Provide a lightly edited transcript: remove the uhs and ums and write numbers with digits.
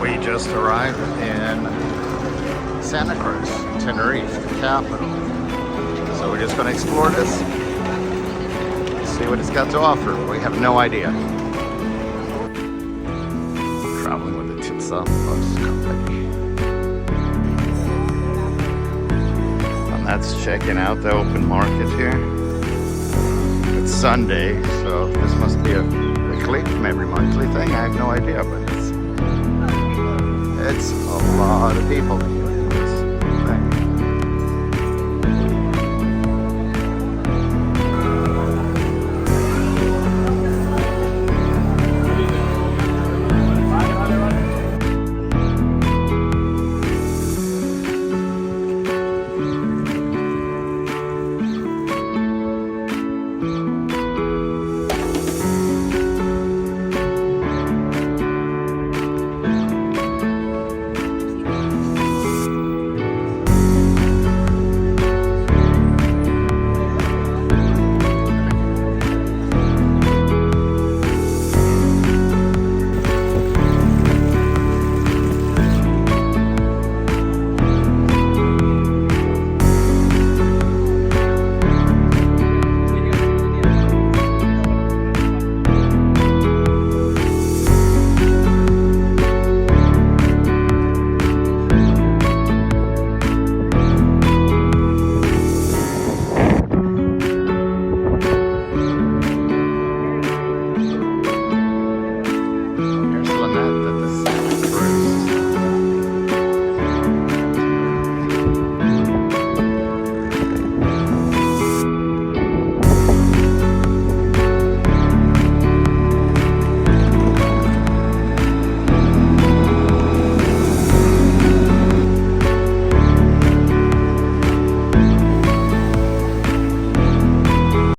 We just arrived in Santa Cruz, Tenerife, the capital. So we're just going to explore this, see what it's got to offer. We have no idea. Traveling with the TITSA bus company. And that's checking out the open market here. It's Sunday, so this must be a weekly, maybe monthly thing. I have no idea, but it's a lot of people.